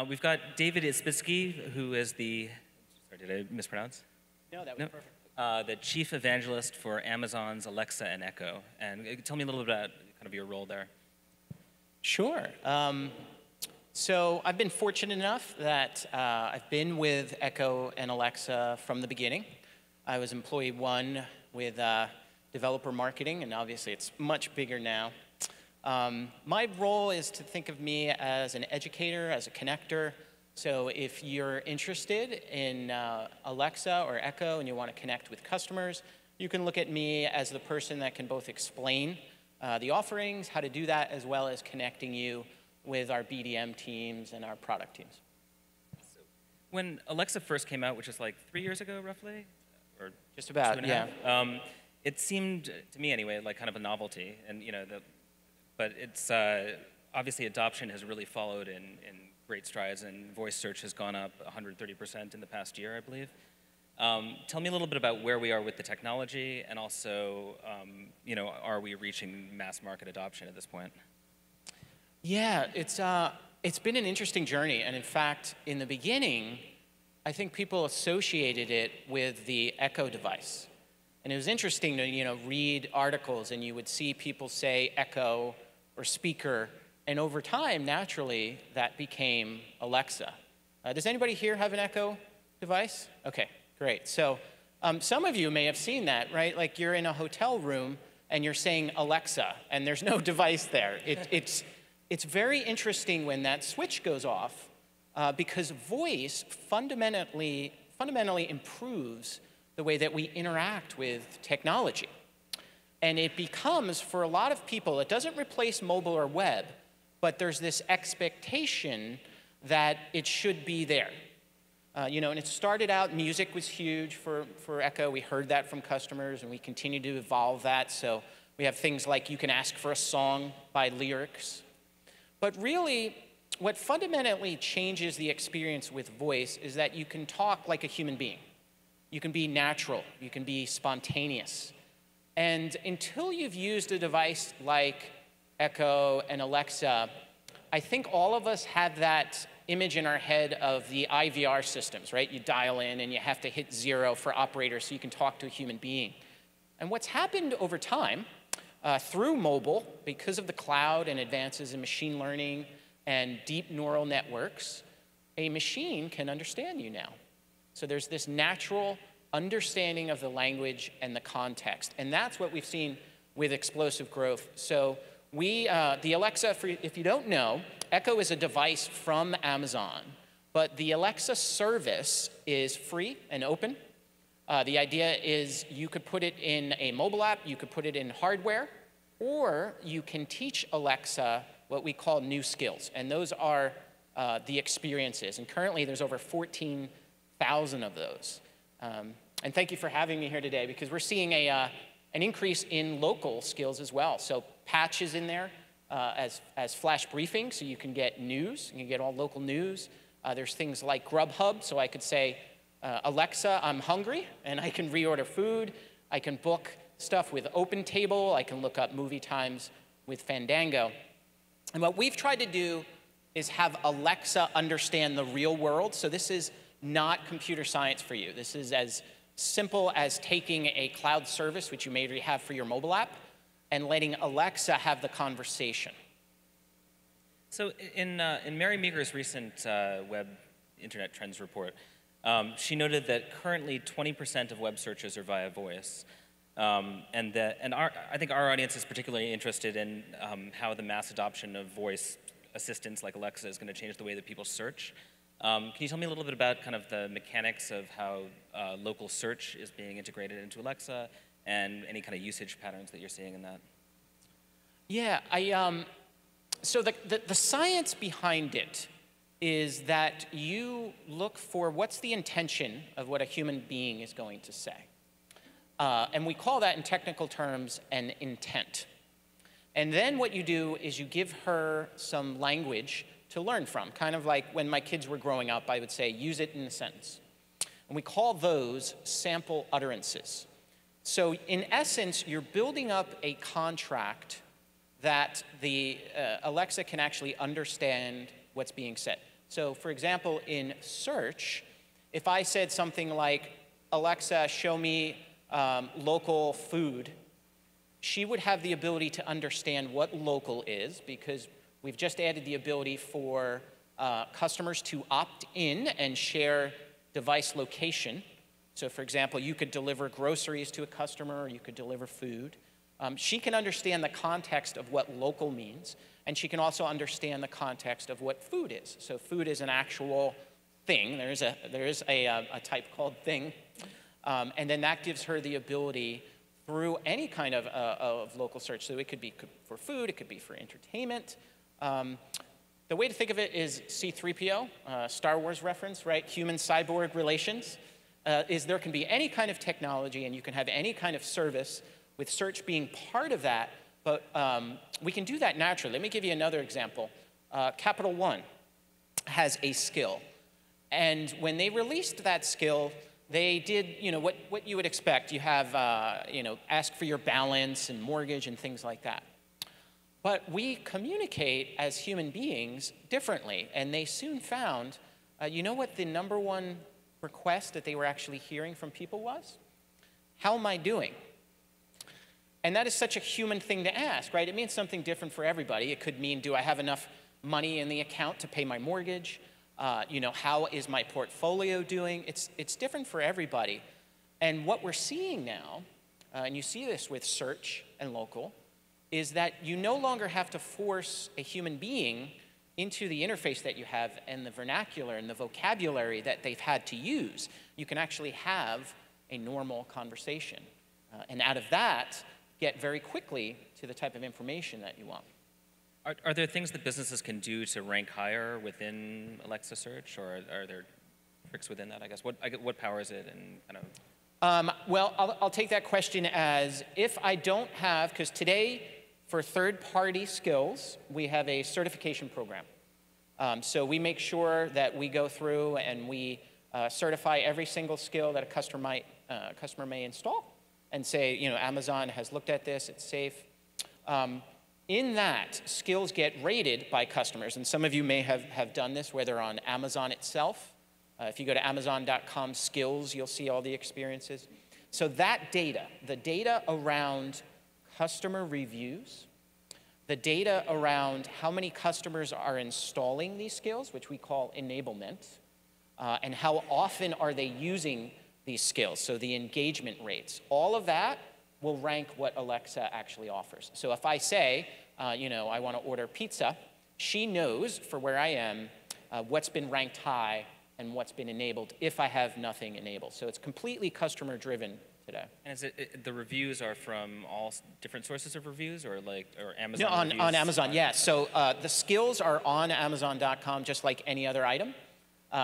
We've got David Isbitsky, who is the, sorry, did I mispronounce? No, that was perfect. The chief evangelist for Amazon's Alexa and Echo. And tell me a little bit about kind of your role there. Sure. So I've been fortunate enough that I've been with Echo and Alexa from the beginning. I was employee 1 with developer marketing, and obviously it's much bigger now. My role is to think of me as an educator, as a connector. So if you're interested in Alexa or Echo and you want to connect with customers, you can look at me as the person that can both explain the offerings, how to do that, as well as connecting you with our BDM teams and our product teams. So when Alexa first came out, which is like 3 years ago, roughly? Or just about, yeah. It seemed, to me anyway, like kind of a novelty. And, you know, but it's, obviously adoption has really followed in great strides, and voice search has gone up 130% in the past year, I believe. Tell me a little bit about where we are with the technology, and also, you know, are we reaching mass market adoption at this point? Yeah, it's been an interesting journey, and in fact, in the beginning, I think people associated it with the Echo device. And it was interesting to, you know, read articles, and you would see people say Echo or speaker, and over time, naturally, that became Alexa. Does anybody here have an Echo device? Okay, great. So some of you may have seen that, right? Like you're in a hotel room, and you're saying Alexa, and there's no device there. It's very interesting when that switch goes off, because voice fundamentally improves the way that we interact with technology. And it becomes, for a lot of people, it doesn't replace mobile or web, but there's this expectation that it should be there. You know, and it started out, music was huge for Echo. We heard that from customers, and we continue to evolve that. So we have things like you can ask for a song by lyrics. But really, what fundamentally changes the experience with voice is that you can talk like a human being. You can be natural. You can be spontaneous. And until you've used a device like Echo and Alexa, I think all of us have that image in our head of the IVR systems, right? You dial in and you have to hit 0 for operators so you can talk to a human being. And what's happened over time through mobile, because of the cloud and advances in machine learning and deep neural networks, a machine can understand you now. So there's this natural understanding of the language and the context. And that's what we've seen with explosive growth. So the Alexa, if you don't know, Echo is a device from Amazon, but the Alexa service is free and open. The idea is you could put it in a mobile app, you could put it in hardware, or you can teach Alexa what we call new skills. And those are the experiences. And currently, there's over 14,000 of those. And thank you for having me here today, because we're seeing an increase in local skills as well. So patches in there as flash briefing, so you can get news. You can get all local news. There's things like Grubhub, so I could say, Alexa, I'm hungry, and I can reorder food. I can book stuff with OpenTable. I can look up movie times with Fandango. And what we've tried to do is have Alexa understand the real world. So this is not computer science for you. This is as simple as taking a cloud service, which you may have for your mobile app, and letting Alexa have the conversation. So in Mary Meager's recent Web Internet Trends report, she noted that currently 20% of web searches are via voice. I think our audience is particularly interested in how the mass adoption of voice assistants like Alexa is going to change the way that people search. Can you tell me a little bit about kind of the mechanics of how local search is being integrated into Alexa, and any kind of usage patterns that you're seeing in that? Yeah, so the science behind it is that you look for what's the intention of what a human being is going to say. And we call that in technical terms an intent. And then what you do is you give her some language to learn from, kind of like when my kids were growing up, I would say, use it in a sentence. And we call those sample utterances. So in essence, you're building up a contract that the Alexa can actually understand what's being said. So for example, in search, if I said something like, Alexa, show me local food, she would have the ability to understand what local is, because we've just added the ability for customers to opt in and share device location. So for example, you could deliver groceries to a customer, or you could deliver food. She can understand the context of what local means, and she can also understand the context of what food is. So food is an actual thing. There is a type called thing. And then that gives her the ability through any kind of local search. So it could be for food, it could be for entertainment. The way to think of it is C-3PO, Star Wars reference, right? Human-cyborg relations. Is there can be any kind of technology, and you can have any kind of service, with search being part of that, but we can do that naturally. Let me give you another example. Capital One has a skill, and when they released that skill, they did, what you would expect. You have, ask for your balance and mortgage and things like that. But we communicate as human beings differently, and they soon found, you know what the #1 request that they were actually hearing from people was? How am I doing? And that is such a human thing to ask, right? It means something different for everybody. It could mean, do I have enough money in the account to pay my mortgage? How is my portfolio doing? It's different for everybody. And what we're seeing now, and you see this with search and local, is that you no longer have to force a human being into the interface that you have and the vernacular and the vocabulary that they've had to use. You can actually have a normal conversation. And out of that, get very quickly to the type of information that you want. Are there things that businesses can do to rank higher within Alexa search, or are there tricks within that, I guess? What power is it, and kind of? Well, I'll take that question as, if I don't have, because today, for third-party skills, we have a certification program. So we make sure that we go through and we certify every single skill that a customer may install, and say, Amazon has looked at this, it's safe. In that, skills get rated by customers, and some of you may have done this, whether on Amazon itself. If you go to Amazon.com skills, you'll see all the experiences. So that data, the data around customer reviews, the data around how many customers are installing these skills, which we call enablement, and how often are they using these skills, so the engagement rates, all of that will rank what Alexa actually offers. So if I say, I want to order pizza, she knows for where I am what's been ranked high and what's been enabled if I have nothing enabled. So it's completely customer-driven today. And is the reviews are from all different sources of reviews, or Amazon? No, on Amazon, yes. So the skills are on Amazon.com just like any other item.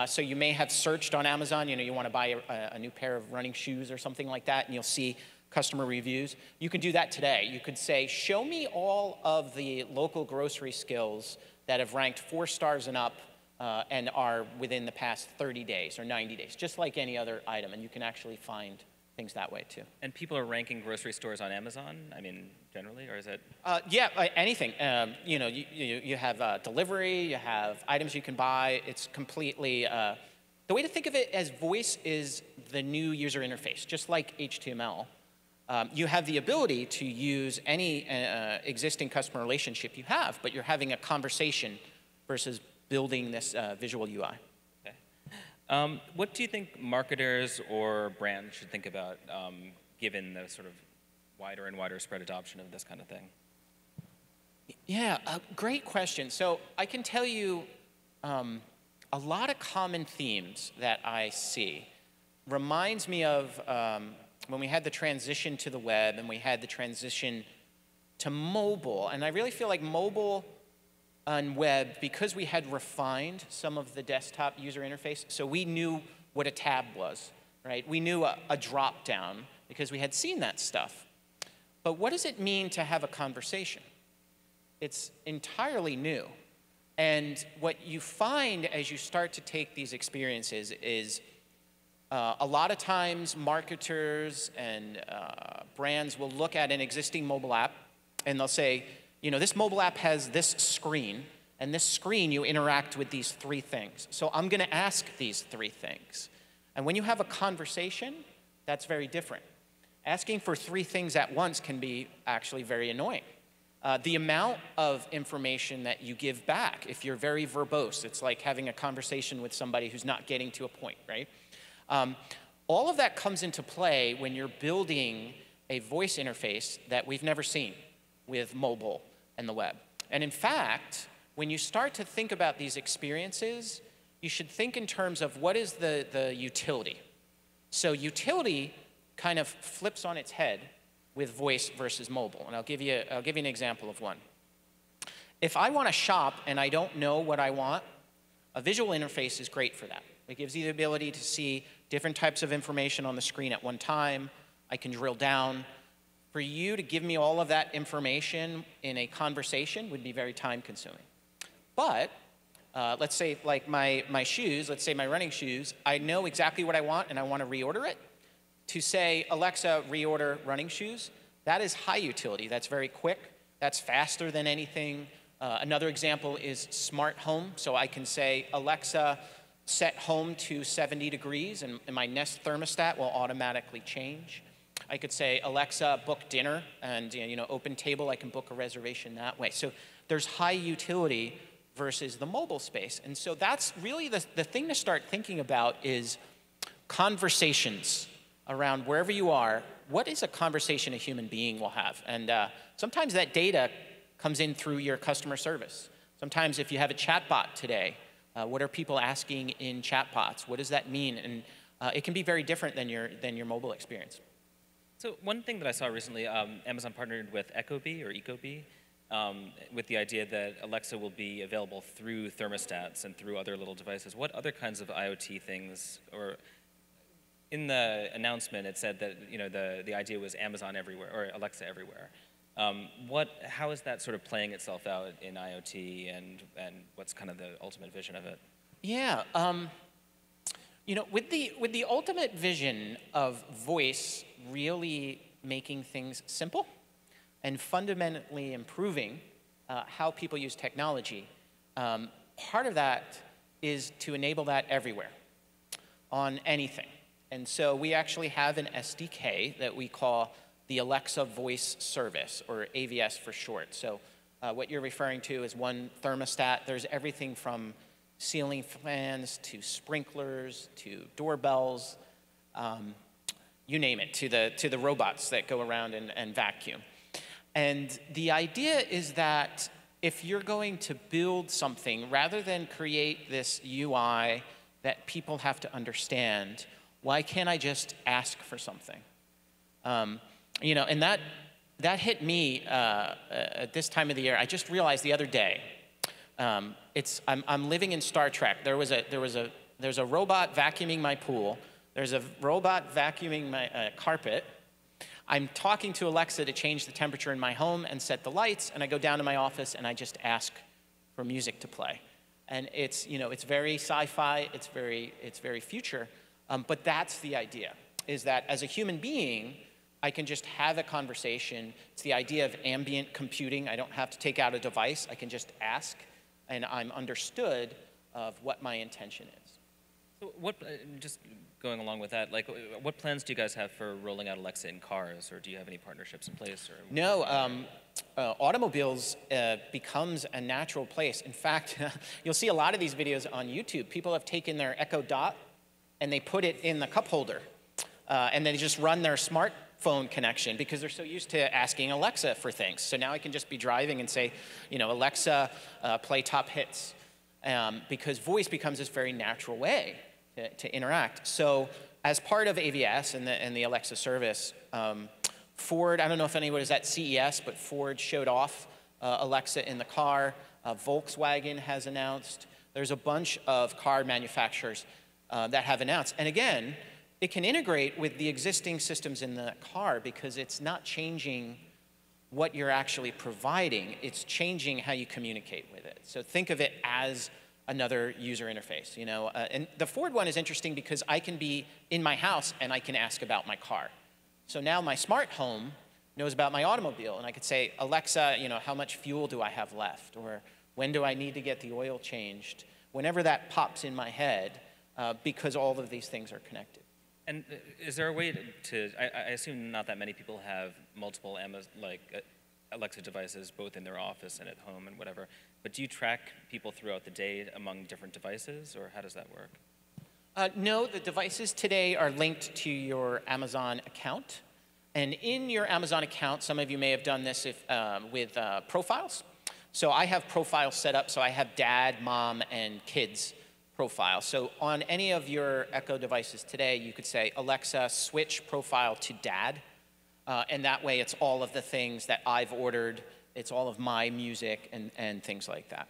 So you may have searched on Amazon, you want to buy a new pair of running shoes or something like that, and you'll see customer reviews. You can do that today. You could say, show me all of the local grocery skills that have ranked 4 stars and up and are within the past 30 days or 90 days, just like any other item. And you can actually find things that way too. And people are ranking grocery stores on Amazon, generally, or is it? Yeah, anything. You have delivery, you have items you can buy. It's completely, the way to think of it as voice is the new user interface, just like HTML. You have the ability to use any existing customer relationship you have, but you're having a conversation versus building this visual UI. What do you think marketers or brands should think about, given the sort of wider and wider spread adoption of this kind of thing? Yeah, great question. So I can tell you a lot of common themes that I see reminds me of when we had the transition to the web and we had the transition to mobile. And I really feel like mobile and web, because we had refined some of the desktop user interface, so we knew what a tab was, right? We knew a drop down because we had seen that stuff. But what does it mean to have a conversation? It's entirely new. And what you find as you start to take these experiences is a lot of times marketers and brands will look at an existing mobile app and they'll say, this mobile app has this screen And this screen, you interact with these 3 things. So I'm going to ask these 3 things. And when you have a conversation, that's very different. Asking for 3 things at once can be actually very annoying. The amount of information that you give back, if you're very verbose, it's like having a conversation with somebody who's not getting to a point, right? All of that comes into play when you're building a voice interface that we've never seen with mobile and the web. And in fact, when you start to think about these experiences, you should think in terms of what is the utility. So utility kind of flips on its head with voice versus mobile. And I'll give you an example of one. If I want to shop and I don't know what I want, a visual interface is great for that. It gives you the ability to see different types of information on the screen at one time. I can drill down. For you to give me all of that information in a conversation would be very time consuming. But let's say like my shoes, let's say my running shoes, I know exactly what I want and I want to reorder it. To say, Alexa, reorder running shoes, that is high utility. That's very quick. That's faster than anything. Another example is smart home. So I can say, Alexa, set home to 70 degrees, and my Nest thermostat will automatically change. I could say, Alexa, book dinner, and open table, I can book a reservation that way. So there's high utility versus the mobile space. And so that's really the thing to start thinking about is conversations around wherever you are. What is a conversation a human being will have? And sometimes that data comes in through your customer service. Sometimes if you have a chatbot today, what are people asking in chatbots? What does that mean? And it can be very different than your mobile experience. So one thing that I saw recently, Amazon partnered with Ecobee, with the idea that Alexa will be available through thermostats and through other little devices. What other kinds of IoT things, or in the announcement it said that the idea was Amazon everywhere or Alexa everywhere. How is that sort of playing itself out in IoT, and what's kind of the ultimate vision of it? Yeah, with the ultimate vision of voice really making things simple and fundamentally improving how people use technology, part of that is to enable that everywhere on anything. And so we actually have an SDK that we call the Alexa Voice Service, or AVS for short. So what you're referring to is one thermostat. There's everything from ceiling fans to sprinklers to doorbells, you name it, to the robots that go around and vacuum. And the idea is that if you're going to build something, rather than create this UI that people have to understand, why can't I just ask for something? And that hit me at this time of the year. I just realized the other day, I'm living in Star Trek. There's a robot vacuuming my pool. There's a robot vacuuming my carpet. I'm talking to Alexa to change the temperature in my home and set the lights, and I go down to my office and I just ask for music to play. And it's very sci-fi. It's very future. But that's the idea, is that as a human being, I can just have a conversation. It's the idea of ambient computing. I don't have to take out a device. I can just ask, and I'm understood of what my intention is. So just going along with that, like, what plans do you guys have for rolling out Alexa in cars, or do you have any partnerships in place? Or no, automobiles becomes a natural place. In fact, you'll see a lot of these videos on YouTube. People have taken their Echo Dot and they put it in the cup holder, and they just run their smartphone connection because they're so used to asking Alexa for things. So now I can just be driving and say, Alexa, play top hits, because voice becomes this very natural way to interact. So as part of AVS and the Alexa service, Ford, I don't know if anyone was at CES, but Ford showed off Alexa in the car. Volkswagen has announced. There's a bunch of car manufacturers that have announced. And again, it can integrate with the existing systems in the car because it's not changing what you're actually providing. It's changing how you communicate with it. So think of it as another user interface. And the Ford one is interesting because I can be in my house and I can ask about my car. So now my smart home knows about my automobile, and I could say, Alexa, how much fuel do I have left? Or When do I need to get the oil changed? Whenever that pops in my head, because all of these things are connected. And is there a way I assume not that many people have multiple Alexa devices, both in their office and at home and whatever, but do you track people throughout the day among different devices, or how does that work? No, the devices today are linked to your Amazon account. And in your Amazon account, some of you may have done this with profiles. So I have profiles set up, so I have dad, mom, and kids profiles. So on any of your Echo devices today, you could say, Alexa, switch profile to dad. And that way, it's all of the things that I've ordered. It's all of my music and things like that.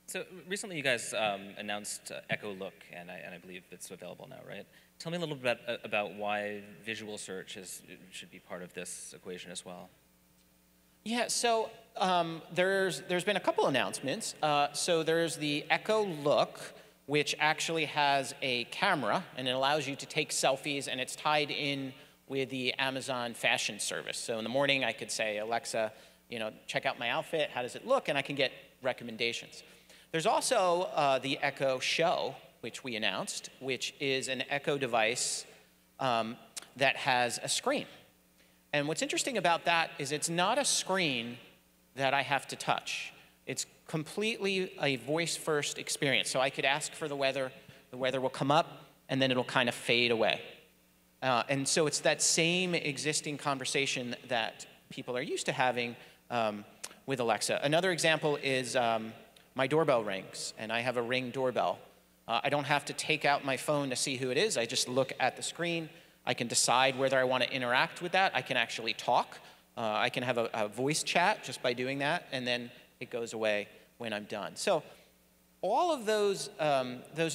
So recently, you guys announced Echo Look, and I believe it's available now, right? Tell me a little bit about why visual search should be part of this equation as well. Yeah, so there's been a couple announcements. So there's the Echo Look, which actually has a camera, and it allows you to take selfies, and it's tied in with the Amazon fashion service. So in the morning, I could say, Alexa, check out my outfit. How does it look? And I can get recommendations. There's also the Echo Show, which we announced, which is an Echo device that has a screen. And what's interesting about that is it's not a screen that I have to touch. It's completely a voice-first experience. So I could ask for the weather will come up, and then it'll kind of fade away. And so it's that same existing conversation that people are used to having with Alexa. Another example is my doorbell rings, and I have a Ring doorbell. I don't have to take out my phone to see who it is. I just look at the screen. I can decide whether I want to interact with that. I can actually talk. I can have a voice chat just by doing that, and then it goes away when I'm done. So all of those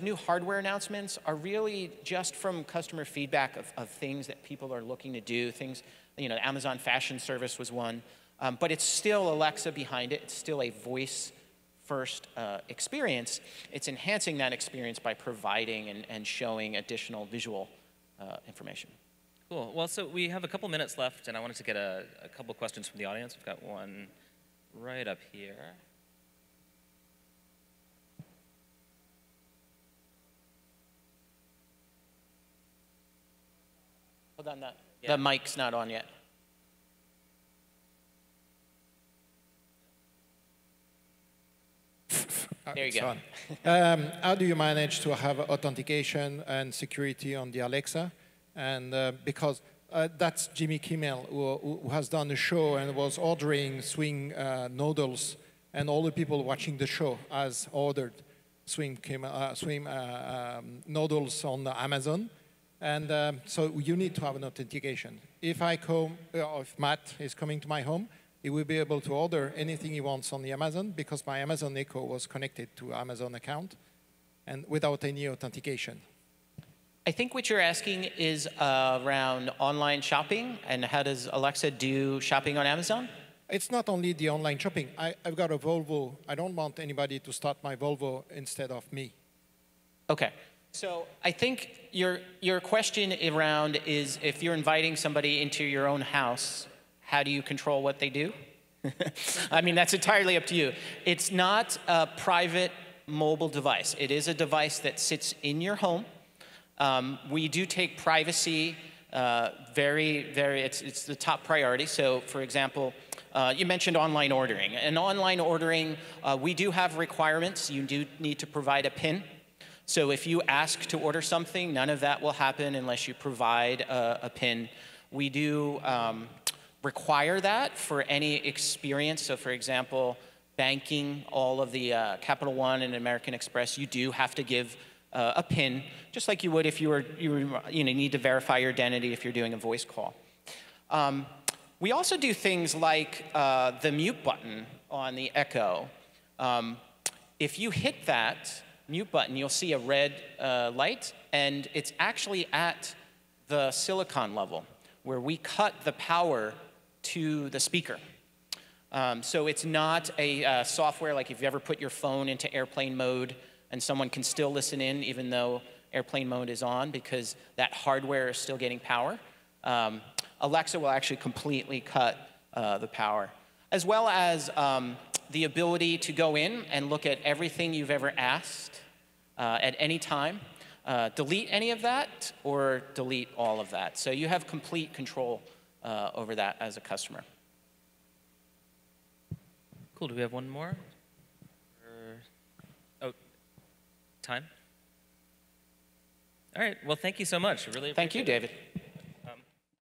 new hardware announcements are really just from customer feedback of things that people are looking to do. Things, Amazon Fashion Service was one, but it's still Alexa behind it. It's still a voice-first experience. It's enhancing that experience by providing and showing additional visual information. Cool. Well, so we have a couple minutes left, and I wanted to get a couple questions from the audience. We've got one right up here. Hold on, the mic's not on yet. There you go. How do you manage to have authentication and security on the Alexa? And because that's Jimmy Kimmel, who has done the show and was ordering swing noodles, and all the people watching the show has ordered swing noodles on Amazon. And so you need to have an authentication. If if Matt is coming to my home, he will be able to order anything he wants on the Amazon because my Amazon Echo was connected to Amazon account and without any authentication. I think what you're asking is around online shopping and how does Alexa do shopping on Amazon? It's not only the online shopping. I've got a Volvo. I don't want anybody to start my Volvo instead of me. Okay. So I think your question around is if you're inviting somebody into your own house, how do you control what they do? I mean, that's entirely up to you. It's not a private mobile device. It is a device that sits in your home. We do take privacy it's the top priority. So for example, you mentioned online ordering. In online ordering, we do have requirements. You do need to provide a PIN. So if you ask to order something, none of that will happen unless you provide a PIN. We do require that for any experience. So for example, banking, all of the Capital One and American Express, you do have to give a PIN, just like you would if you need to verify your identity if you're doing a voice call. We also do things like the mute button on the Echo. If you hit that mute button, you'll see a red light, and it's actually at the silicon level, where we cut the power to the speaker. So it's not a software like if you ever put your phone into airplane mode and someone can still listen in even though airplane mode is on because that hardware is still getting power. Alexa will actually completely cut the power. As well as the ability to go in and look at everything you've ever asked at any time, delete any of that, or delete all of that. So you have complete control over that as a customer. Cool. Do we have one more? Oh, time? All right. Well, thank you so much. I really appreciate it. Thank you, David.